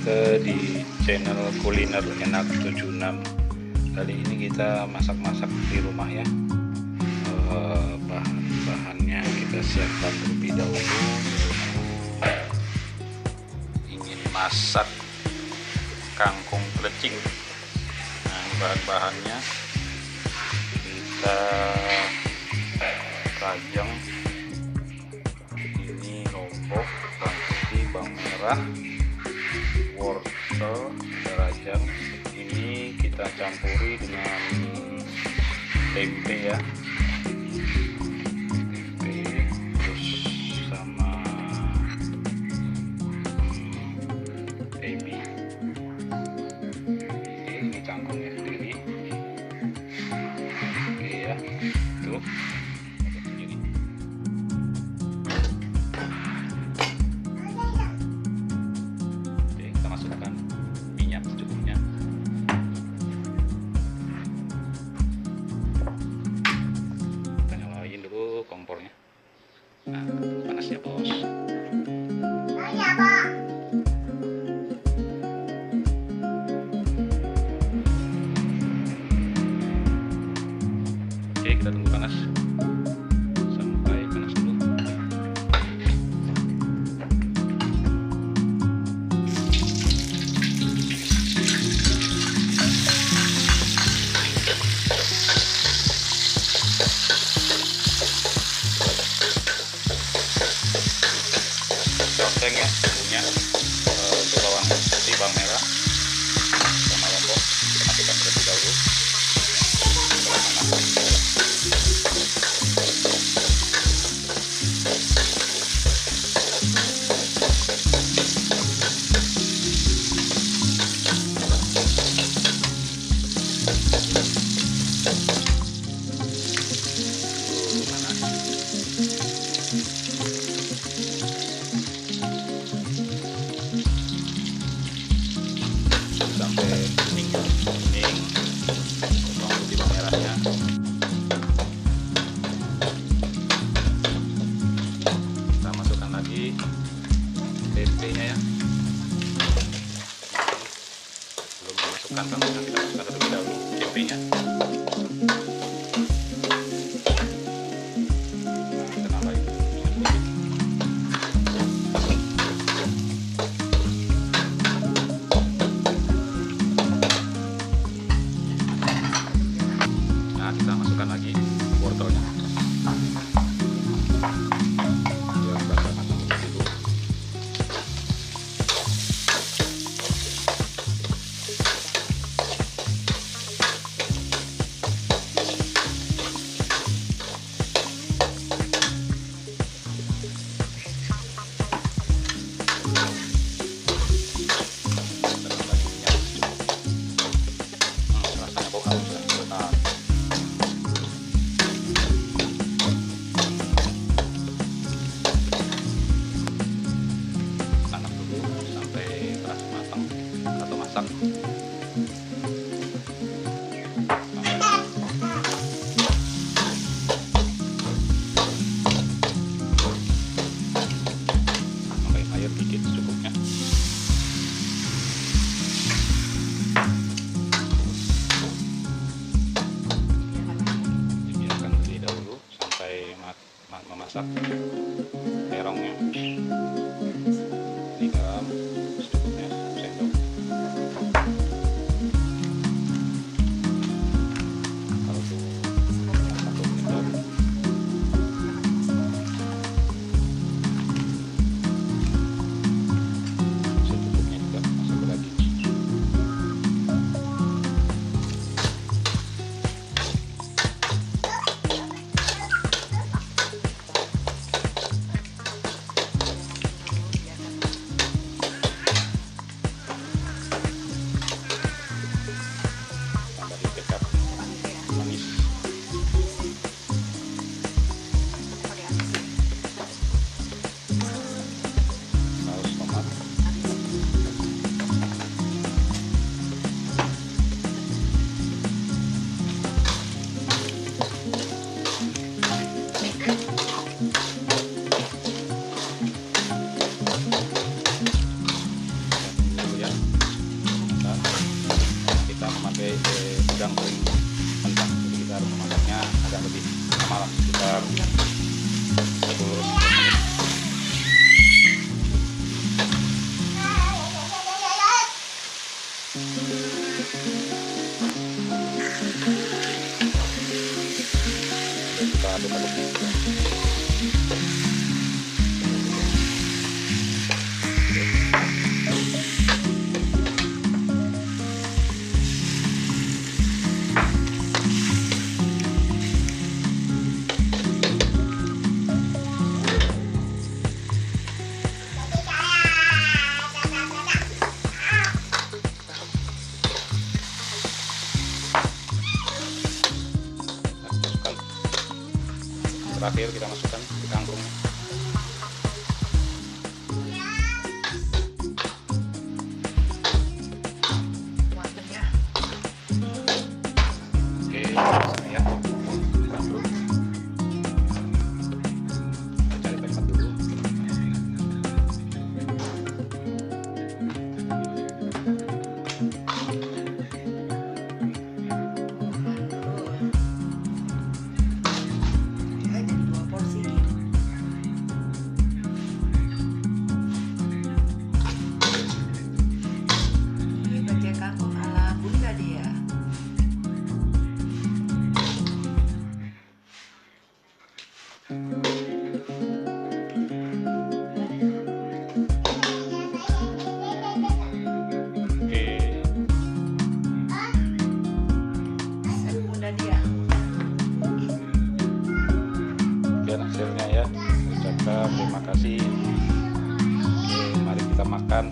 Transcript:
kita di channel kuliner enak 76. Kali ini kita masak-masak di rumah ya. Bahan-bahannya kita siapkan terlebih dahulu. Ingin masak kangkung plecing. Nah, bahan-bahannya kita rajang. Ini lombok, bawang putih, bawang merah, wortel, rajang. Ini kita campuri dengan tempe ya, tempe terus sama ebi. Ini kangkungnya sendiri. Oke ya, tuh. Kompornya. Nah, panas ya bos. Iya pak. Oke, kita tunggu panas sampai panas dulu. Oseng ya, bumbunya bawang putih, bawang merah sama lombok kita masukkan terlebih dahulu. Setelah panas, sampai kuning bawang putih, bawang merahnya. Kita masukkan lagi tempenya ya. Belum dimasukkan kangkungnya, kita masukkan terlebih dahulu tempenya. Kita tambahin minyak sedikit. Nah, kita masukkan lagi wortelnya. Biar bakar matang dulu. Rasanya bau harum ya. Bentar. Panas dulu sampai terasa matang atau masak. Tambahin air dikit secukupnya. Dibiarkan terlebih dahulu sampai memasak terongnya. Ini garam secukupnya, 1 sendok. Kaldu masak 2 menit baru. Secukupnya juga masuk lagi. terakhir kita masukkan di kangkungnya. Oke, saya tempat dulu. Kita cari tempat dulu. Hasilnya ya, ucapkan terima kasih. Oke, mari kita makan.